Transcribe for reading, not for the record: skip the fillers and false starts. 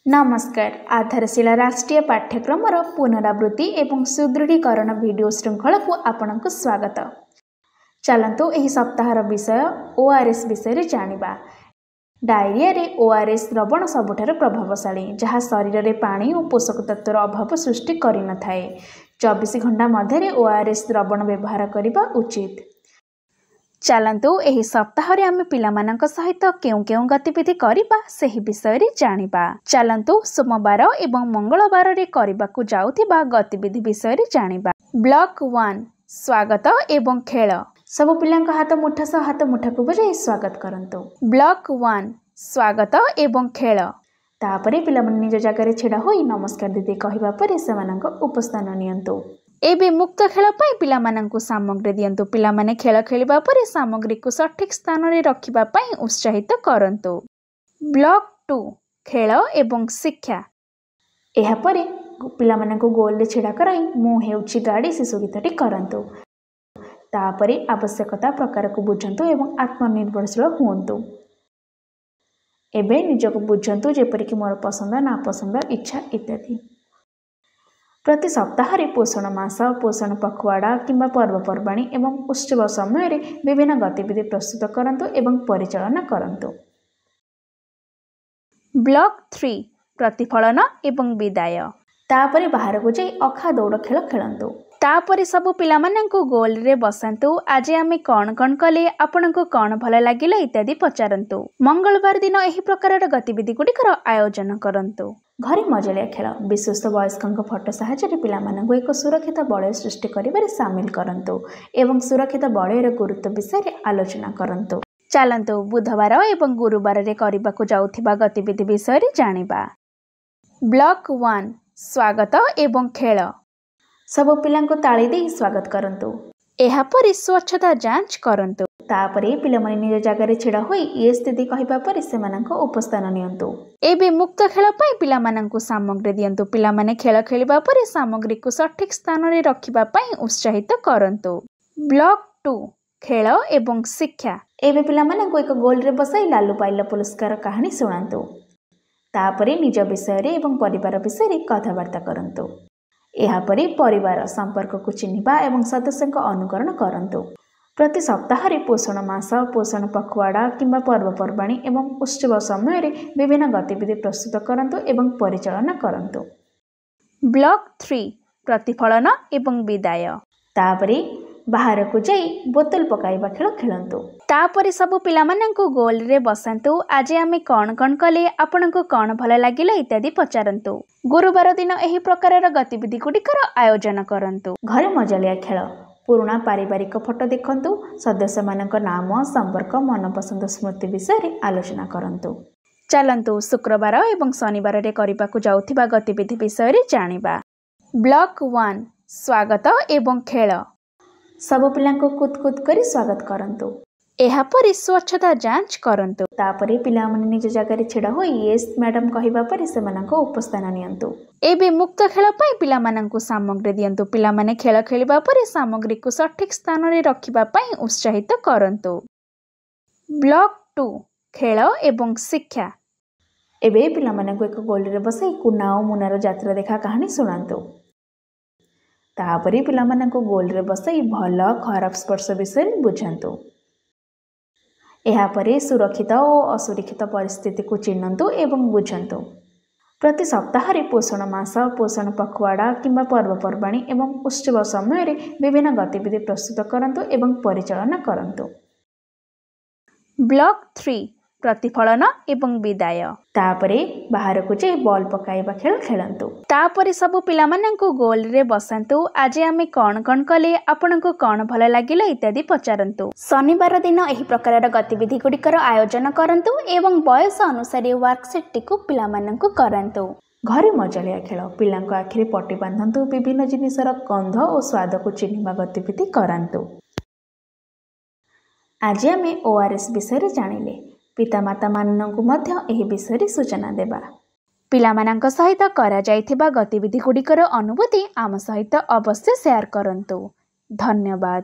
नमस्कार। आधारशिला राष्ट्रीय पाठ्यक्रम पुनरावृत्ति एवं सुदृढ़ीकरण वीडियो श्रृंखला को आपनको स्वागत। चलतु एही सप्ताहर विषय ओआरएस विषय जानिबा। डायरिया रे ओआरएस द्रवण सबुठार प्रभावशाली जहाँ शरीर में पानी और पोषक तत्वर अभाव सृष्टि करि न थाए। 24 घंटा मध्य ओआरएस द्रवण व्यवहार करने उचित। चलतु एही सप्ताह रे आमे पिलामानक सहित केउ केउ गतिविधि करिबा सेही विषय रे जानिबा। चलतु सोमवार एवं मंगलवार रे करिबाकु जाउथिबा गतिविधि विषय रे जानिबा। ब्लॉक 1 स्वागत एवं खेल। सब पिलांक हाथ मुठा सह हाथ मुठा को बजाई स्वागत करंतु। ब्लॉक 1 स्वागत एवं खेल। तापरे पिलामन निज जगह छिड़ा होई नमस्कार दीदी कहिबा परे सेमानक उपस्थान नियंतु। एबे मुक्त खेल पाई पिलामानंकु सामग्री दियंतु। पिलामाने खेल खेलिबा परे सामग्री को सठिक स्थान रे रखिबा पाई उत्साहित करंतु। ब्लॉक 2 खेल एवं शिक्षा। एहा परे पिलामानंकु गोल रे छिड़ा कराई मु हेउची गाडी शिशु गीतटी करंतु। तापरे आवश्यकता प्रकार को बुझंतु एवं आत्मनिर्भरशील हुंतु। एबे निजको बुझंतु जेपरि कि मोर पसंद ना पसंद इच्छा इत्यादि। प्रति सप्ताह रे पोषण मास पोषण पखवाड़ा किंबा पर्वपर्वाणी एवं उत्सव समय रे विभिन्न गतिविधि प्रस्तुत करंतु एवं परिचालना करंतु। ब्लॉक 3 प्रतिफलन एवं विदाय। तापरे बाहर को जाई अखा दौड़ खेल खेलंतु। तापरे सब पिलामानंकु गोल रे बसंतु। आज आमे कौन कले आपनको कौन भल लागिला इत्यादि पचारंतु। मंगलवार दिन एही प्रकार गतिविधि गुड़िकर आयोजन करंतु। घरे मजालिया खेल। विश्वस्त वयस्कों फोटो साहाय्य पिलामानंकु एक सुरक्षित बलय सृष्टि करिबारे सामिल करंतु एवं सुरक्षित बलयर गुरुत्व विषय आलोचना करंतु। चलंतु बुधवार एवं गुरुवार रे करिबाकु जाउथिबा गतिविधि विषय रे जानिबा। ब्लॉक 1 स्वागत एवं खेल। सब पिलांको ताली दे स्वागत करंतु। एहा परि स्वच्छता जांच करंतु। तापरे पिलामने निज जगह रे छिड़ा होई ये स्थिति कहिबा परि सेमानंको उपस्थान नियंतु। एबे मुक्त खेल पाई पिलामानंको सामग्री दियंतु। पिलामाने खेल खेलिबा परि सामग्री को सठिक स्थान रे रखिबा पाई उत्साहित करंतु। ब्लॉक 2 खेल एवं शिक्षा। एबे पिलामानंको एक गोल रे बसाई लालू पाइला पुरस्कार कहानी सुनांतु। तापरे निज विषय रे एवं परिवार विषय रे कथावार्ता करंतु। एहा परि परिवार संपर्क को चिन्हिबा एवं सदस्यଙ୍କ अनुकरण करंतु। प्रति सप्ताह रे पोषण मास पोषण पखवाड़ा किंबा पर्वपर्वाणी एवं उत्सव समय रे विभिन्न गतिविधि प्रस्तुत करंतु एवं परिचालना करंतु। ब्लॉक 3 प्रतिफलन एवं विदाय। तापरे बाहर को जाई बोतल पकाइबा खेल खेलंतु। तापरे सब पिलामानंकु गोल रे बसंतु। आज आमे कौन कले आपनको कौन भल लागिला इत्यादि पचारंतु। गुरुवार दिन एही प्रकार गतिविधि गुड़िकर आयोजन करंतु। घरे मजालिया खेल। पुराना पारिवारिक फोटो देखंतु। सदस्य मानक नाम संपर्क मनपसंद स्मृति विषय आलोचना करंतु। चलंतु शुक्रवार एवं शनिवार रे करिबाकु जाउथिबा गतिविधि विषय रे जानिबा। ब्लॉक 1 स्वागत एवं खेल। सब पिलांको कुत करी स्वागत करंतु। एहा परि स्वच्छता जांच करंतु। तापरे पिलामने निज जगह रे छिड़ा होई यस मैडम कहिबा परि सेमानंको उपस्थान नियंतु। एबे मुक्त खेल पाई पिलामानंको सामग्री दियंतु। पिलामाने खेल खेलिबा परि सामग्री को सठिक स्थान रे रखिबा पाई उत्साहित करंतु। ब्लॉक 2 खेल एवं शिक्षा। एबे पिलामानंको एक गोल रे बसाई कुना ओ मुनार यात्रा देखा कहानी सुनांतु। तापरे पिलामानंको गोल रे बसाई भल खराब स्पर्श विषय बुझंतु। एहा परे सुरक्षित और असुरक्षित परिस्थिति को चिन्हंतु एवं बुझंतु। प्रति सप्ताह रे पोषण मास पोषण पखवाड़ा किंबा पर्वपर्वाणी एवं उत्सव समय रे विभिन्न गतिविधि प्रस्तुत करंतु एवं परिचालना करंतु। ब्लॉक 3 प्रतिफलन एवं विदाय। तापरे बाहर को जाई बॉल पकाइबा खेल खेलंतु। तापरे सब पिलामानंकु गोल रे बसंतु। आज आमे कौन कले आपनको कौन भल लागिला इत्यादि पचारंतु। शनिवार दिन एही प्रकार गतिविधि गुड़िकर आयोजन करंतु एवं बयस अनुसार वर्कशीट टी को पिलामानंकु करंतु। घरे मजालिया खेल। पिलांको आखिरे पट्टी बांधंतु। विभिन्न जिनिसर गंध और स्वाद को चिन्हिबा गतिविधि करंतु। आज आमे ओआरएस विषय जानिले। पितामाता माननकु मध्य एही विषय सूचना देबा। पिलामानंक सहित करा जाइथिबा गतिविधि गुड़िकर अनुभूति आम सहित अवश्य शेयर करंतु। धन्यवाद।